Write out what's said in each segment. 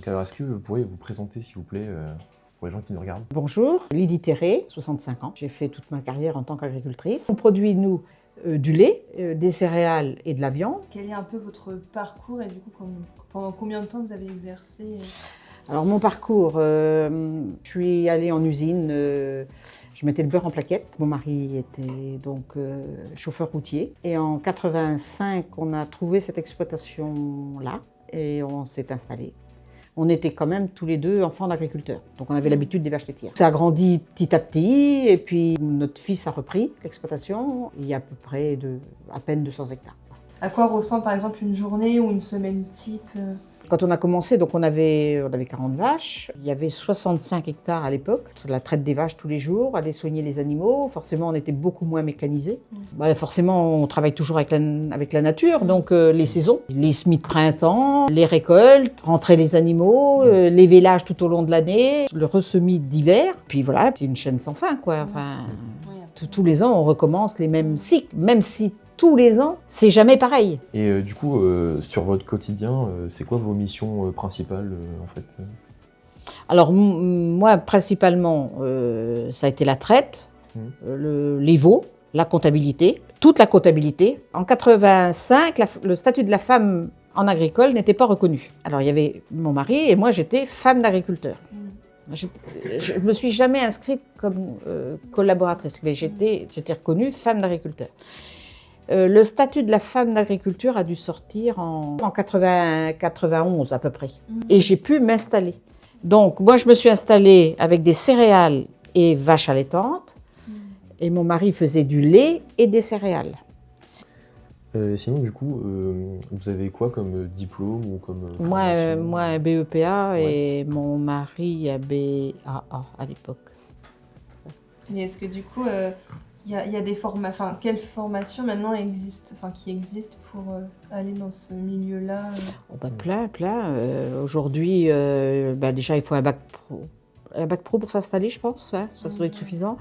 Alors, est-ce que vous pourriez vous présenter, s'il vous plaît, pour les gens qui nous regardent? Bonjour, Lydie Terré, 65 ans. J'ai fait toute ma carrière en tant qu'agricultrice. On produit, nous, du lait, des céréales et de la viande. Quel est un peu votre parcours et du coup, pendant combien de temps vous avez exercé? Alors mon parcours, je suis allée en usine, je mettais le beurre en plaquettes. Mon mari était donc chauffeur routier. Et en 85, on a trouvé cette exploitation-là et on s'est installé. On était quand même tous les deux enfants d'agriculteurs, donc on avait l'habitude des vaches laitières. Ça a grandi petit à petit et puis notre fils a repris l'exploitation. Il y a à peine 200 hectares. À quoi ressemble par exemple une journée ou une semaine type? Quand on a commencé, donc on avait 40 vaches. Il y avait 65 hectares à l'époque. La traite des vaches tous les jours, aller soigner les animaux. Forcément, on était beaucoup moins mécanisés. Forcément, on travaille toujours avec la nature. Donc les saisons, les semis de printemps, les récoltes, rentrer les animaux, les vélages tout au long de l'année, le ressemis d'hiver. Puis voilà, c'est une chaîne sans fin, quoi. Enfin, tous les ans, on recommence les mêmes cycles, même si tous les ans, c'est jamais pareil. Et du coup, sur votre quotidien, c'est quoi vos missions principales en fait? Alors moi, principalement, ça a été la traite, les veaux, la comptabilité, toute la comptabilité. En 85, le statut de la femme en agricole n'était pas reconnu. Alors il y avait mon mari et moi, j'étais femme d'agriculteur. Je ne me suis jamais inscrite comme collaboratrice, mais j'étais reconnue femme d'agriculteur. Le statut de la femme d'agriculture a dû sortir en 91 à peu près. Et j'ai pu m'installer. Donc moi je me suis installée avec des céréales et vaches allaitantes. Et mon mari faisait du lait et des céréales. Sinon du coup, vous avez quoi comme diplôme ou comme Moi un BEPA et ouais. mon mari un BAA à l'époque. Et est-ce que du coup, il y a des formations, quelles formations maintenant qui existent pour aller dans ce milieu-là? Plein. Aujourd'hui, déjà, il faut un bac pro pour s'installer, je pense. Hein, ça doit être suffisant.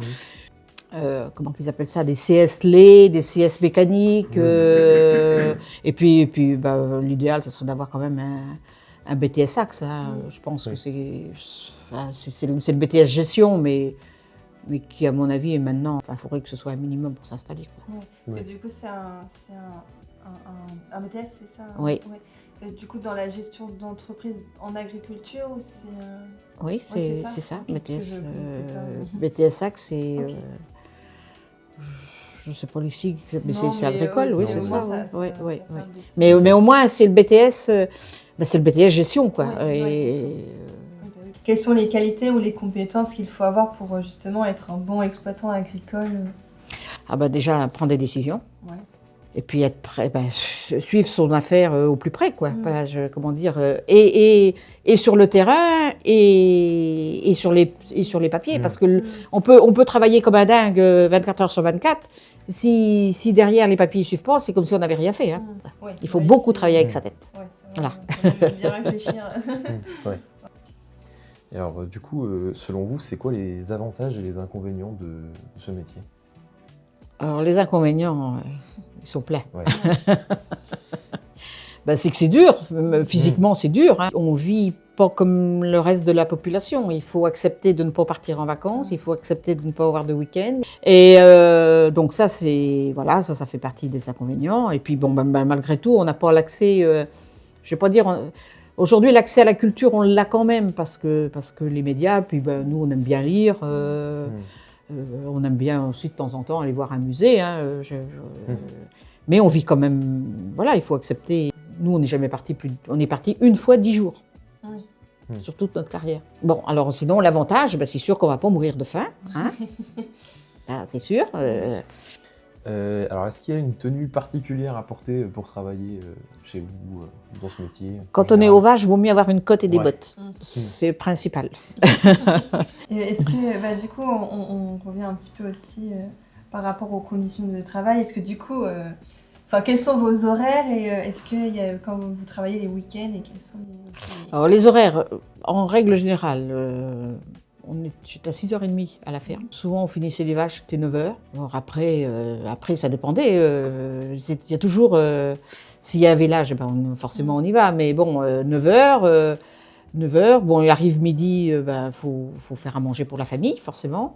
Comment ils appellent ça? Des CS lait, des CS mécaniques. Et puis l'idéal, ce serait d'avoir quand même un BTS Axe. Hein. Je pense que c'est le BTS gestion, mais qui, à mon avis, est maintenant, il faudrait que ce soit un minimum pour s'installer. Parce que du coup, c'est un BTS, c'est ça? Oui. Et du coup, dans la gestion d'entreprise en agriculture, ou c'est... Oui, c'est ça, Okay, BTS Axe, c'est... Okay. Je ne sais pas les sigles, mais c'est agricole, oui, c'est ça. Mais au moins, c'est le BTS, c'est le BTS gestion, quoi. Quelles sont les qualités ou les compétences qu'il faut avoir pour justement être un bon exploitant agricole? Déjà, prendre des décisions. Ouais. Et puis être prêt, suivre son affaire au plus près, quoi. Et sur le terrain et sur les papiers. Parce que on peut travailler comme un dingue 24 heures sur 24. Si derrière les papiers ne suivent pas, c'est comme si on n'avait rien fait. Hein. Il faut beaucoup travailler avec sa tête. Voilà. Bien réfléchir. Et alors, du coup, selon vous, c'est quoi les avantages et les inconvénients de ce métier? Alors, les inconvénients, ils sont pleins. Ouais. C'est que c'est dur, physiquement c'est dur. Hein. On vit pas comme le reste de la population. Il faut accepter de ne pas partir en vacances, il faut accepter de ne pas avoir de week-end. Et donc ça, ça fait partie des inconvénients. Et puis malgré tout, on n'a pas l'accès, je vais pas dire... Aujourd'hui, l'accès à la culture, on l'a quand même parce que les médias, puis nous, on aime bien lire. On aime bien aussi de temps en temps aller voir un musée. Hein, mais on vit quand même... Voilà, il faut accepter. Nous, on n'est jamais parti on est parti une fois 10 jours. Sur toute notre carrière. Bon, alors sinon, l'avantage, c'est sûr qu'on ne va pas mourir de faim. Hein. C'est sûr. Alors, est-ce qu'il y a une tenue particulière à porter pour travailler chez vous dans ce métier? Quand on est aux vaches, il vaut mieux avoir une cotte et des bottes. C'est principal. Et est-ce que, du coup, on revient un petit peu aussi par rapport aux conditions de travail. Est-ce que du coup, quels sont vos horaires et est-ce que quand vous travaillez les week-ends et quels sont les... Alors, les horaires, en règle générale, j'étais à 6h30 à la ferme. Souvent, on finissait les vaches, c'était 9h. Alors après, ça dépendait. Il y a toujours... s'il y a un village, forcément, on y va. Mais bon, 9h, 9h. Bon, il arrive midi, faut faire à manger pour la famille, forcément.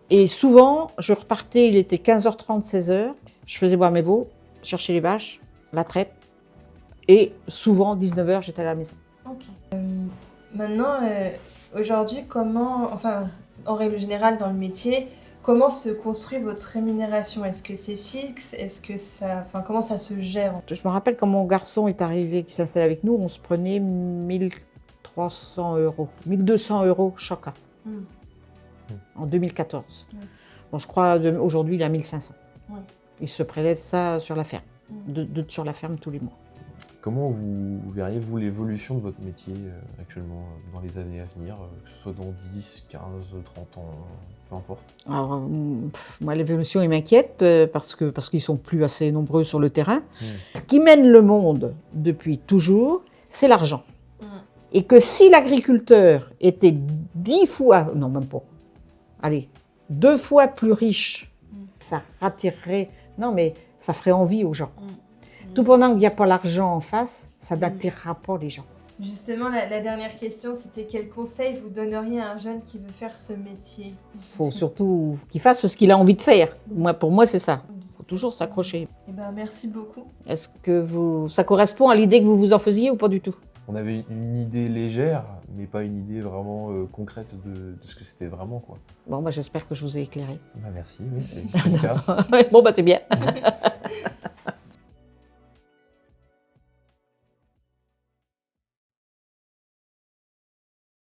Et souvent, je repartais, il était 15h30, 16h. Je faisais boire mes veaux, chercher les vaches, la traite. Et souvent, 19h, j'étais à la maison. Ok. Maintenant, aujourd'hui, enfin, en règle générale dans le métier, comment se construit votre rémunération? Est-ce que c'est fixe? Comment ça se gère? Je me rappelle quand mon garçon est arrivé, qui s'installait avec nous, on se prenait 1300 €, 1200 € chacun, en 2014. Bon, je crois aujourd'hui, il a 1500. Ouais. Il se prélève ça sur la ferme, sur la ferme tous les mois. Comment vous verriez, vous, l'évolution de votre métier actuellement dans les années à venir, que ce soit dans 10, 15, 30 ans, peu importe? Alors, moi, l'évolution, il m'inquiète parce qu'ils sont plus assez nombreux sur le terrain. Ce qui mène le monde depuis toujours, c'est l'argent. Et que si l'agriculteur était 10 fois, non même pas, allez, 2 fois plus riche, ça attirerait, non mais ça ferait envie aux gens. Tout pendant qu'il n'y a pas l'argent en face, ça n'attirera pas les gens. Justement, la dernière question, c'était quel conseil vous donneriez à un jeune qui veut faire ce métier? Il faut surtout qu'il fasse ce qu'il a envie de faire. Pour moi, c'est ça. Il faut toujours s'accrocher. Eh ben, merci beaucoup. Est-ce que ça correspond à l'idée que vous vous en faisiez ou pas du tout? On avait une idée légère, mais pas une idée vraiment concrète de ce que c'était vraiment, quoi. Bon, j'espère que je vous ai éclairé. Merci, oui, c'est le cas. Bon, c'est bien.